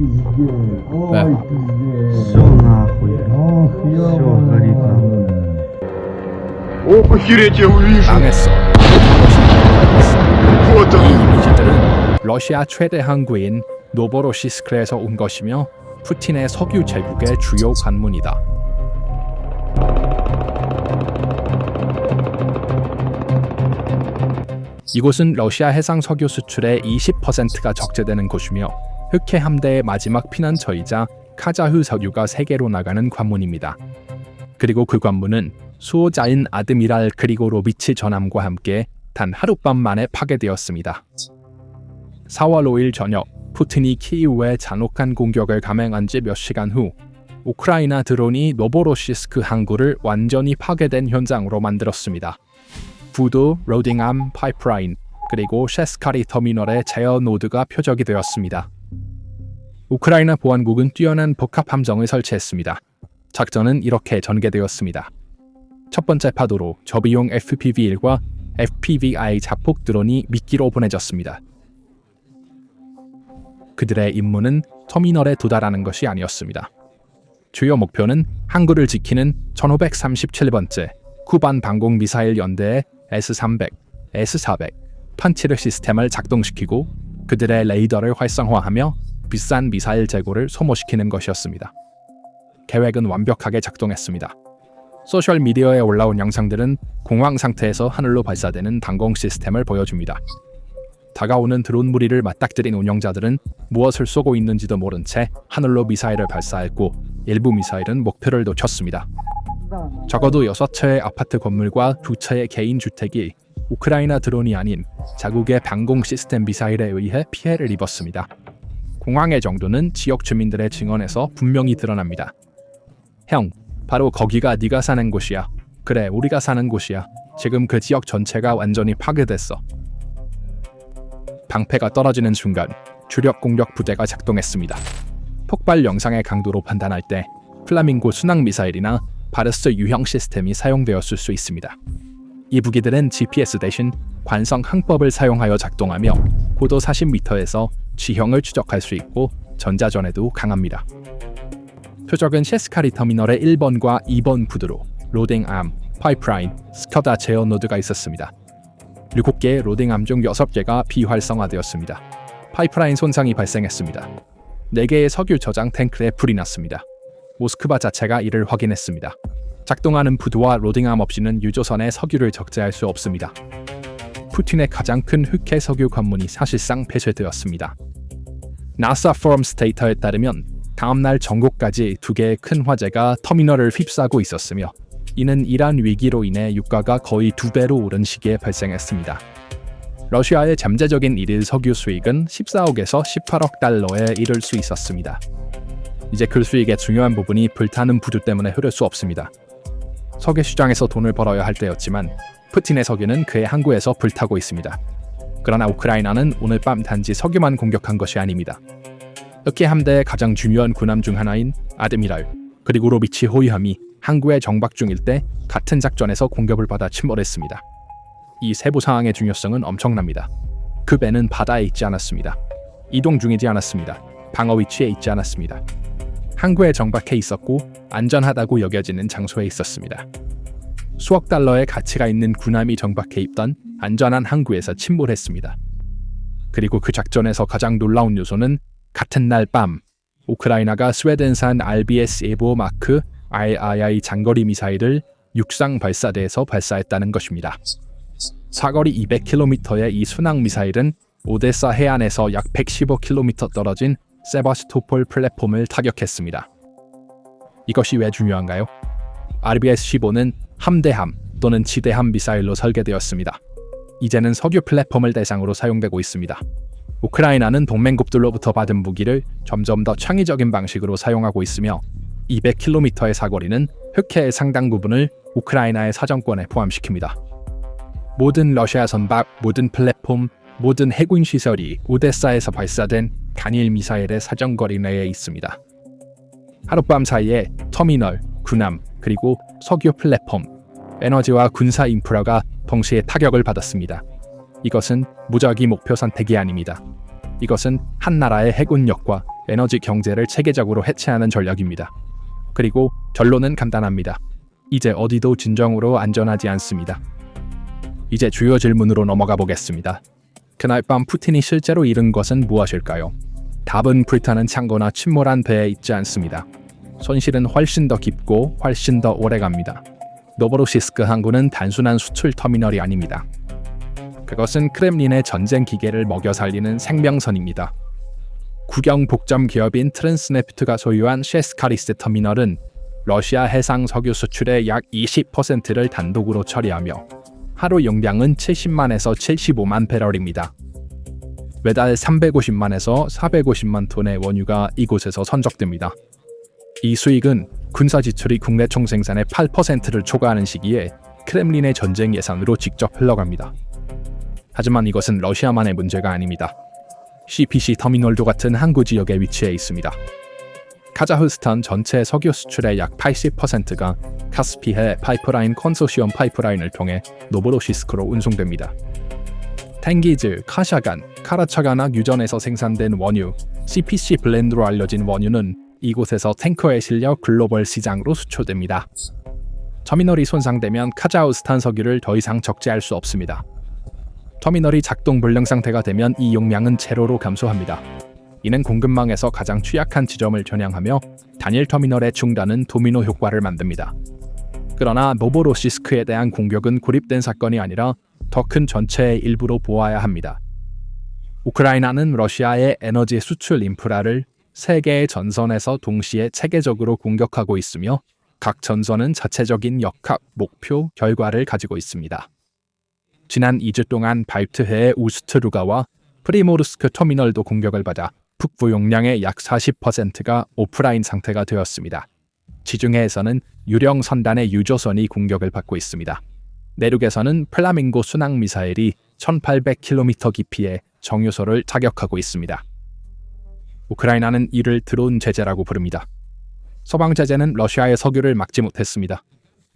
Все нахуй. Все, Охереть, я увижу! 망했어. Вот 이 он! 이미지들은 러시아 최대 항구인 노보로시스크에서 온 것이며 푸틴의 석유 제국의 주요 관문이다. 이곳은 러시아 해상 석유 수출의 20%가 적재되는 곳이며 흑해 함대의 마지막 피난처이자 카자흐 석유가 세계로 나가는 관문입니다. 그리고 그 관문은 수호자인 아드미랄 그리고로비치 전함과 함께 단 하룻밤 만에 파괴되었습니다. 4월 5일 저녁 푸틴이 키이우에 잔혹한 공격을 감행한 지 몇 시간 후 우크라이나 드론이 노보로시스크 항구를 완전히 파괴된 현장으로 만들었습니다. 부두, 로딩암, 파이프라인, 그리고 셰스카리 터미널의 제어 노드가 표적이 되었습니다. 우크라이나 보안국은 뛰어난 복합 함정을 설치했습니다. 작전은 이렇게 전개되었습니다. 첫 번째 파도로 저비용 FPV-1과 FPV-I 자폭 드론이 미끼로 보내졌습니다. 그들의 임무는 터미널에 도달하는 것이 아니었습니다. 주요 목표는 항구를 지키는 1537번째 쿠반 방공 미사일 연대의 S-300, S-400, 펀치르 시스템을 작동시키고 그들의 레이더를 활성화하며 비싼 미사일 재고를 소모시키는 것이었습니다. 계획은 완벽하게 작동했습니다. 소셜미디어에 올라온 영상들은 공황 상태에서 하늘로 발사되는 방공 시스템을 보여줍니다. 다가오는 드론 무리를 맞닥뜨린 운영자들은 무엇을 쏘고 있는지도 모른 채 하늘로 미사일을 발사했고 일부 미사일은 목표를 놓쳤습니다. 적어도 6채의 아파트 건물과 2채의 개인 주택이 우크라이나 드론이 아닌 자국의 방공 시스템 미사일에 의해 피해를 입었습니다. 공황의 정도는 지역 주민들의 증언에서 분명히 드러납니다. 형, 바로 거기가 네가 사는 곳이야. 그래, 우리가 사는 곳이야. 지금 그 지역 전체가 완전히 파괴됐어. 방패가 떨어지는 순간 주력 공격 부대가 작동했습니다. 폭발 영상의 강도로 판단할 때 플라밍고 순항 미사일이나 바르스 유형 시스템이 사용되었을 수 있습니다. 이 무기들은 GPS 대신 관성 항법을 사용하여 작동하며 고도 40m에서 지형을 추적할 수 있고 전자전에도 강합니다. 표적은 셰스카리 터미널의 1번과 2번 부두로 로딩암, 파이프라인, 스커다 제어 노드가 있었습니다. 7개의 로딩암 중 6개가 비활성화되었습니다. 파이프라인 손상이 발생했습니다. 4개의 석유 저장 탱크에 불이 났습니다. 모스크바 자체가 이를 확인했습니다. 작동하는 부두와 로딩암 없이는 유조선의 석유를 적재할 수 없습니다. 푸틴의 가장 큰 흑해 석유 관문이 사실상 폐쇄되었습니다. 나사 포럼스 데이터에 따르면 다음날 전국까지 2개의 큰 화재가 터미널을 휩싸고 있었으며 이는 이란 위기로 인해 유가가 거의 2배로 오른 시기에 발생했습니다. 러시아의 잠재적인 일일 석유 수익은 14억에서 18억 달러에 이를 수 있었습니다. 이제 그 수익의 중요한 부분이 불타는 부두 때문에 흐를 수 없습니다. 석유 시장에서 돈을 벌어야 할 때였지만 푸틴의 석유는 그의 항구에서 불타고 있습니다. 그러나 우크라이나는 오늘 밤 단지 석유만 공격한 것이 아닙니다. 흑해 함대의 가장 중요한 군함 중 하나인 아드미랄 그리고 로비치 호위함이 항구에 정박 중일 때 같은 작전에서 공격을 받아 침몰했습니다. 이 세부 사항의 중요성은 엄청납니다. 그 배는 바다에 있지 않았습니다. 이동 중이지 않았습니다. 방어 위치에 있지 않았습니다. 항구에 정박해 있었고 안전하다고 여겨지는 장소에 있었습니다. 수억 달러의 가치가 있는 군함이 정박해 있던 안전한 항구에서 침몰했습니다. 그리고 그 작전에서 가장 놀라운 요소는 같은 날 밤 우크라이나가 스웨덴산 RBS 예보 마크 II 장거리 미사일을 육상 발사대에서 발사했다는 것입니다. 사거리 200km의 이 순항 미사일은 오데사 해안에서 약 115km 떨어진 세바스토폴 플랫폼을 타격했습니다. 이것이 왜 중요한가요? RBS-15는 함대함 또는 지대함 미사일로 설계되었습니다. 이제는 석유 플랫폼을 대상으로 사용되고 있습니다. 우크라이나는 동맹국들로부터 받은 무기를 점점 더 창의적인 방식으로 사용하고 있으며 200km의 사거리는 흑해의 상당 부분을 우크라이나의 사정권에 포함시킵니다. 모든 러시아 선박, 모든 플랫폼, 모든 해군 시설이 오데사에서 발사된 단일 미사일의 사정거리 내에 있습니다. 하룻밤 사이에 터미널, 군함, 그리고 석유 플랫폼, 에너지와 군사 인프라가 동시에 타격을 받았습니다. 이것은 무작위 목표 선택이 아닙니다. 이것은 한 나라의 해군력과 에너지 경제를 체계적으로 해체하는 전략입니다. 그리고 결론은 간단합니다. 이제 어디도 진정으로 안전하지 않습니다. 이제 주요 질문으로 넘어가 보겠습니다. 그날 밤 푸틴이 실제로 잃은 것은 무엇일까요? 답은 불타는 창고나 침몰한 배에 있지 않습니다. 손실은 훨씬 더 깊고 훨씬 더 오래갑니다. 노보로시스크 항구는 단순한 수출 터미널이 아닙니다. 그것은 크렘린의 전쟁 기계를 먹여 살리는 생명선입니다. 국영 복점 기업인 트랜스네프트가 소유한 셰스카리스 터미널은 러시아 해상 석유 수출의 약 20%를 단독으로 처리하며 하루 용량은 70만에서 75만 배럴입니다. 매달 350만에서 450만 톤의 원유가 이곳에서 선적됩니다. 이 수익은 군사 지출이 국내 총생산의 8%를 초과하는 시기에 크렘린의 전쟁 예산으로 직접 흘러갑니다. 하지만 이것은 러시아만의 문제가 아닙니다. CPC 터미널도 같은 항구 지역에 위치해 있습니다. 카자흐스탄 전체 석유 수출의 약 80%가 카스피해 파이프라인 컨소시엄 파이프라인을 통해 노보로시스크로 운송됩니다. 탱기즈, 카샤간, 카라차가낙 유전에서 생산된 원유, CPC 블렌드로 알려진 원유는 이곳에서 탱커에 실려 글로벌 시장으로 수출됩니다. 터미널이 손상되면 카자흐스탄 석유를 더 이상 적재할 수 없습니다. 터미널이 작동 불능 상태가 되면 이 용량은 제로로 감소합니다. 이는 공급망에서 가장 취약한 지점을 겨냥하며 단일 터미널의 중단은 도미노 효과를 만듭니다. 그러나 노보로시스크에 대한 공격은 고립된 사건이 아니라 더 큰 전체의 일부로 보아야 합니다. 우크라이나는 러시아의 에너지 수출 인프라를 세 개의 전선에서 동시에 체계적으로 공격하고 있으며 각 전선은 자체적인 역학, 목표, 결과를 가지고 있습니다. 지난 2주 동안 발트해의 우스트루가와 프리모르스크 터미널도 공격을 받아 북부 용량의 약 40%가 오프라인 상태가 되었습니다. 지중해에서는 유령 선단의 유조선이 공격을 받고 있습니다. 내륙에서는 플라밍고 순항 미사일이 1800km 깊이의 정유소를 타격하고 있습니다. 우크라이나는 이를 드론 제재라고 부릅니다. 서방 제재는 러시아의 석유를 막지 못했습니다.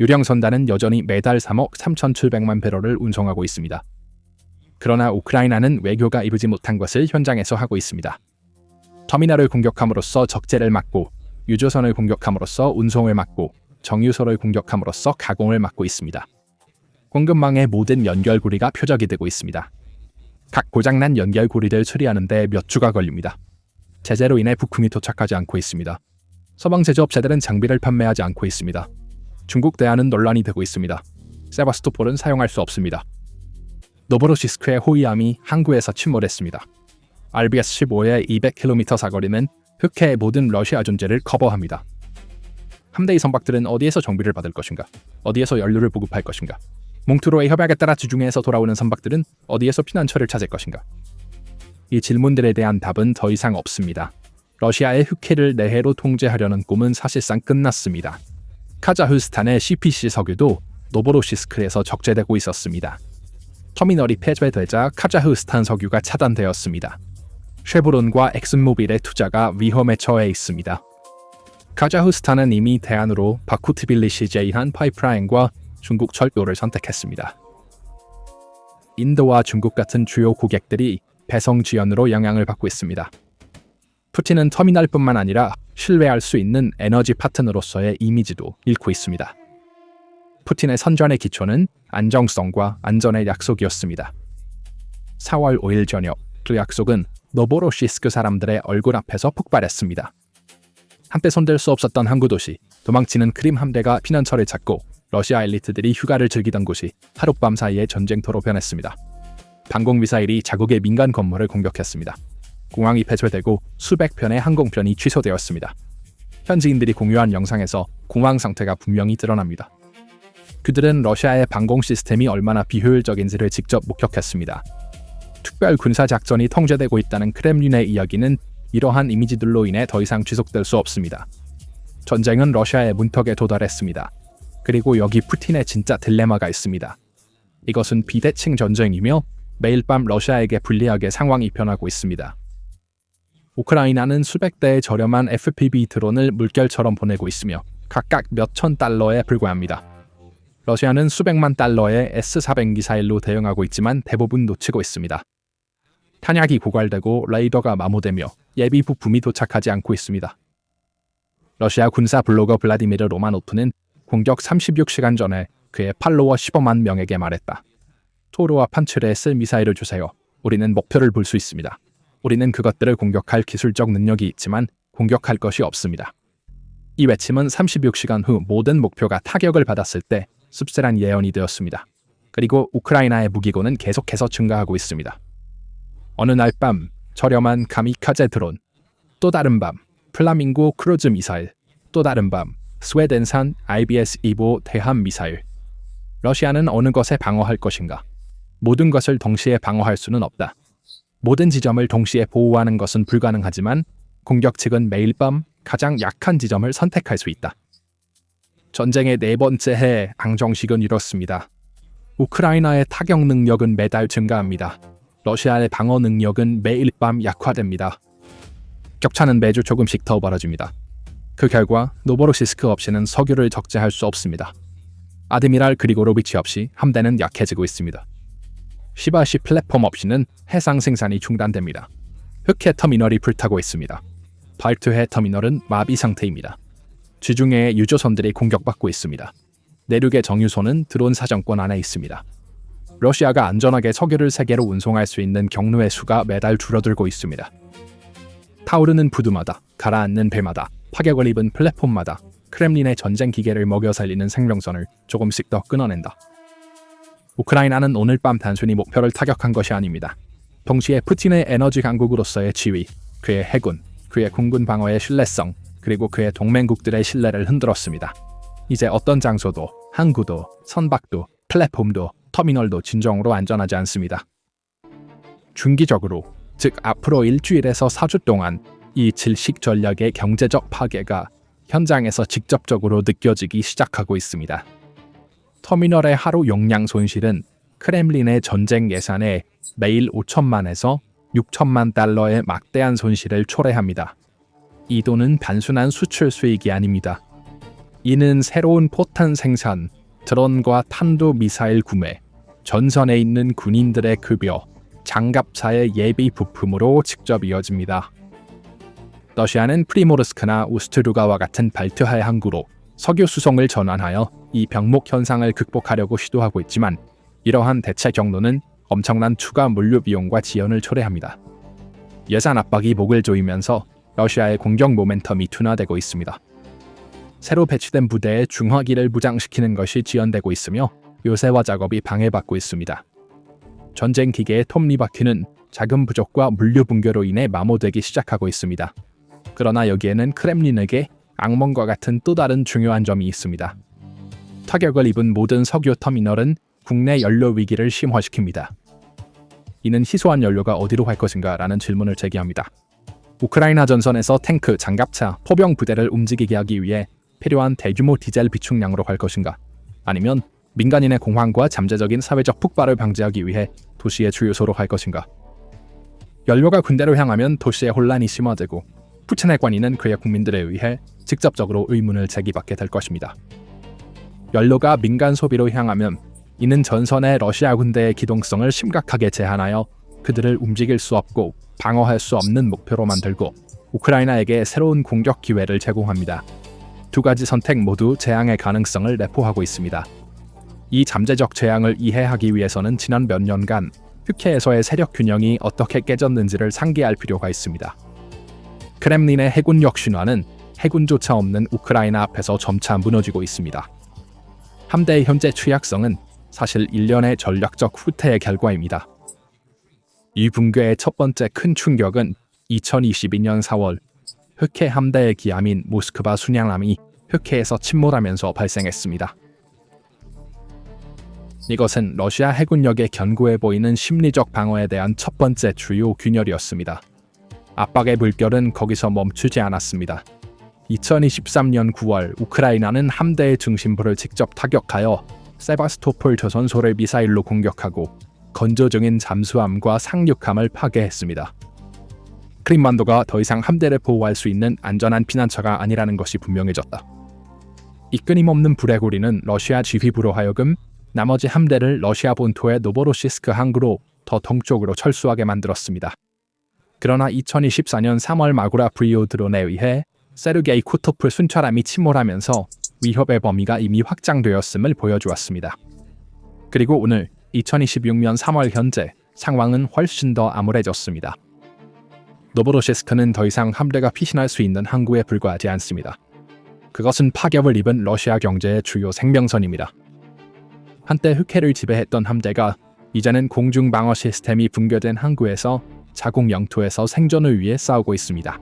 유령 선단은 여전히 매달 3억 3,700만 배럴을 운송하고 있습니다. 그러나 우크라이나는 외교가 이루지 못한 것을 현장에서 하고 있습니다. 터미널을 공격함으로써 적재를 막고 유조선을 공격함으로써 운송을 막고 정유소를 공격함으로써 가공을 막고 있습니다. 공급망의 모든 연결고리가 표적이 되고 있습니다. 각 고장난 연결고리를 처리하는 데 몇 주가 걸립니다. 제재로 인해 부품이 도착하지 않고 있습니다. 서방 제조업체들은 장비를 판매하지 않고 있습니다. 중국 대안은 논란이 되고 있습니다. 세바스토폴은 사용할 수 없습니다. 노보로시스크의 호위함이 항구에서 침몰했습니다. RBS-15의 200km 사거리는 흑해의 모든 러시아 존재를 커버합니다. 함대의 선박들은 어디에서 정비를 받을 것인가? 어디에서 연료를 보급할 것인가? 몽투로의 협약에 따라 지중해에서 돌아오는 선박들은 어디에서 피난처를 찾을 것인가? 이 질문들에 대한 답은 더 이상 없습니다. 러시아의 흑해를 내해로 통제하려는 꿈은 사실상 끝났습니다. 카자흐스탄의 CPC 석유도 노보로시스크에서 적재되고 있었습니다. 터미널이 폐쇄되자 카자흐스탄 석유가 차단되었습니다. 쉐브론과 엑슨모빌의 투자가 위험에 처해 있습니다. 카자흐스탄은 이미 대안으로 바쿠트빌리시 제이한 파이프라인과 중국 철도를 선택했습니다. 인도와 중국 같은 주요 고객들이 배송 지연으로 영향을 받고 있습니다. 푸틴은 터미널뿐만 아니라 신뢰할 수 있는 에너지 파트너로서의 이미지도 잃고 있습니다. 푸틴의 선전의 기초는 안정성과 안전의 약속이었습니다. 4월 5일 저녁, 그 약속은 노보로시스크 사람들의 얼굴 앞에서 폭발했습니다. 한때 손댈 수 없었던 항구 도시, 도망치는 크림 함대가 피난처를 찾고 러시아 엘리트들이 휴가를 즐기던 곳이 하룻밤 사이에 전쟁터로 변했습니다. 방공미사일이 자국의 민간 건물을 공격했습니다. 공항이 폐쇄되고 수백 편의 항공편이 취소되었습니다. 현지인들이 공유한 영상에서 공항 상태가 분명히 드러납니다. 그들은 러시아의 방공 시스템이 얼마나 비효율적인지를 직접 목격했습니다. 특별 군사작전이 통제되고 있다는 크렘린의 이야기는 이러한 이미지들로 인해 더 이상 지속될 수 없습니다. 전쟁은 러시아의 문턱에 도달했습니다. 그리고 여기 푸틴의 진짜 딜레마가 있습니다. 이것은 비대칭 전쟁이며 매일 밤 러시아에게 불리하게 상황이 변하고 있습니다. 우크라이나는 수백 대의 저렴한 FPV 드론을 물결처럼 보내고 있으며 각각 몇천 달러에 불과합니다. 러시아는 수백만 달러의 S-400 미사일로 대응하고 있지만 대부분 놓치고 있습니다. 탄약이 고갈되고 레이더가 마모되며 예비 부품이 도착하지 않고 있습니다. 러시아 군사 블로거 블라디미르 로마노프는 공격 36시간 전에 그의 팔로워 15만 명에게 말했다. 토르와 판츠르에 쓸 미사일을 주세요. 우리는 목표를 볼 수 있습니다. 우리는 그것들을 공격할 기술적 능력이 있지만 공격할 것이 없습니다. 이 외침은 36시간 후 모든 목표가 타격을 받았을 때 씁쓸한 예언이 되었습니다. 그리고 우크라이나의 무기고는 계속해서 증가하고 있습니다. 어느 날 밤 저렴한 가미카제 드론, 또 다른 밤 플라밍고 크루즈 미사일, 또 다른 밤 스웨덴산 IBS-25 대함 미사일. 러시아는 어느 것에 방어할 것인가? 모든 것을 동시에 방어할 수는 없다. 모든 지점을 동시에 보호하는 것은 불가능하지만 공격 측은 매일 밤 가장 약한 지점을 선택할 수 있다. 전쟁의 네 번째 해 앙정식은 이렇습니다. 우크라이나의 타격 능력은 매달 증가합니다. 러시아의 방어 능력은 매일 밤 약화됩니다. 격차는 매주 조금씩 더 벌어집니다. 그 결과 노보로시스크 없이는 석유를 적재할 수 없습니다. 아드미랄 그리고로비치 없이 함대는 약해지고 있습니다. 시바시 플랫폼 없이는 해상 생산이 중단됩니다. 흑해 터미널이 불타고 있습니다. 발트해 터미널은 마비 상태입니다. 지중해의 유조선들이 공격받고 있습니다. 내륙의 정유소는 드론 사정권 안에 있습니다. 러시아가 안전하게 석유를 세계로 운송할 수 있는 경로의 수가 매달 줄어들고 있습니다. 타오르는 부두마다, 가라앉는 배마다, 파격을 입은 플랫폼마다 크렘린의 전쟁 기계를 먹여 살리는 생명선을 조금씩 더 끊어낸다. 우크라이나는 오늘 밤 단순히 목표를 타격한 것이 아닙니다. 동시에 푸틴의 에너지 강국으로서의 지위, 그의 해군, 그의 군군 방어의 신뢰성, 그리고 그의 동맹국들의 신뢰를 흔들었습니다. 이제 어떤 장소도, 항구도, 선박도, 플랫폼도, 터미널도 진정으로 안전하지 않습니다. 중기적으로, 즉 앞으로 일주일에서 4주 동안 이 질식 전략의 경제적 파괴가 현장에서 직접적으로 느껴지기 시작하고 있습니다. 터미널의 하루 용량 손실은 크렘린의 전쟁 예산에 매일 5천만에서 6천만 달러의 막대한 손실을 초래합니다. 이 돈은 단순한 수출 수익이 아닙니다. 이는 새로운 포탄 생산, 드론과 탄도 미사일 구매, 전선에 있는 군인들의 급여, 장갑차의 예비 부품으로 직접 이어집니다. 러시아는 프리모르스크나 우스트루가와 같은 발트해 항구로 석유 수송을 전환하여 이 병목 현상을 극복하려고 시도하고 있지만 이러한 대체 경로는 엄청난 추가 물류 비용과 지연을 초래합니다. 예산 압박이 목을 조이면서 러시아의 공격 모멘텀이 둔화되고 있습니다. 새로 배치된 부대의 중화기를 무장시키는 것이 지연되고 있으며 요새화 작업이 방해받고 있습니다. 전쟁 기계의 톱니바퀴는 자금 부족과 물류 붕괴로 인해 마모되기 시작하고 있습니다. 그러나 여기에는 크렘린에게 악몽과 같은 또 다른 중요한 점이 있습니다. 타격을 입은 모든 석유 터미널은 국내 연료 위기를 심화시킵니다. 이는 희소한 연료가 어디로 갈 것인가 라는 질문을 제기합니다. 우크라이나 전선에서 탱크, 장갑차, 포병 부대를 움직이게 하기 위해 필요한 대규모 디젤 비축량으로 갈 것인가? 아니면 민간인의 공황과 잠재적인 사회적 폭발을 방지하기 위해 도시의 주요소로 갈 것인가? 연료가 군대로 향하면 도시의 혼란이 심화되고 푸틴의 관위는 그의 국민들에 의해 직접적으로 의문을 제기받게 될 것입니다. 연료가 민간 소비로 향하면 이는 전선의 러시아 군대의 기동성을 심각하게 제한하여 그들을 움직일 수 없고 방어할 수 없는 목표로 만들고 우크라이나에게 새로운 공격 기회를 제공합니다. 두 가지 선택 모두 재앙의 가능성을 내포하고 있습니다. 이 잠재적 재앙을 이해하기 위해서는 지난 몇 년간 흑해에서의 세력 균형이 어떻게 깨졌는지를 상기할 필요가 있습니다. 크렘린의 해군력 신화는 해군조차 없는 우크라이나 앞에서 점차 무너지고 있습니다. 함대의 현재 취약성은 사실 일련의 전략적 후퇴의 결과입니다. 이 붕괴의 첫 번째 큰 충격은 2022년 4월 흑해 함대의 기함인 모스크바 순양함이 흑해에서 침몰하면서 발생했습니다. 이것은 러시아 해군력의 견고해 보이는 심리적 방어에 대한 첫 번째 주요 균열이었습니다. 압박의 물결은 거기서 멈추지 않았습니다. 2023년 9월 우크라이나는 함대의 중심부를 직접 타격하여 세바스토폴 조선소를 미사일로 공격하고 건조 중인 잠수함과 상륙함을 파괴했습니다. 크림반도가 더 이상 함대를 보호할 수 있는 안전한 피난처가 아니라는 것이 분명해졌다. 이 끊임없는 불의 고리는 러시아 지휘부로 하여금 나머지 함대를 러시아 본토의 노보로시스크 항구로 더 동쪽으로 철수하게 만들었습니다. 그러나 2024년 3월 마구라 브리오드론에 의해 세르게이 코토프 순찰함이 침몰하면서 위협의 범위가 이미 확장되었음을 보여주었습니다. 그리고 오늘 2026년 3월 현재 상황은 훨씬 더 암울해졌습니다. 노보로시스크는 더 이상 함대가 피신할 수 있는 항구에 불과하지 않습니다. 그것은 파격을 입은 러시아 경제의 주요 생명선입니다. 한때 흑해를 지배했던 함대가 이제는 공중 방어 시스템이 붕괴된 항구에서 자국 영토에서 생존을 위해 싸우고 있습니다.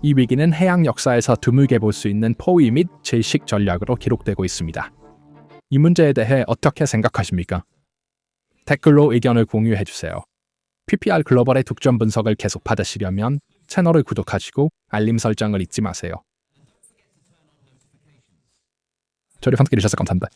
이 위기는 해양 역사에서 드물게 볼 수 있는 포위 및 질식 전략으로 기록되고 있습니다. 이 문제에 대해 어떻게 생각하십니까? 댓글로 의견을 공유해주세요. PPR 글로벌의 독점 분석을 계속 받으시려면 채널을 구독하시고 알림 설정을 잊지 마세요. 저를 함께 해주셔서 감사합니다.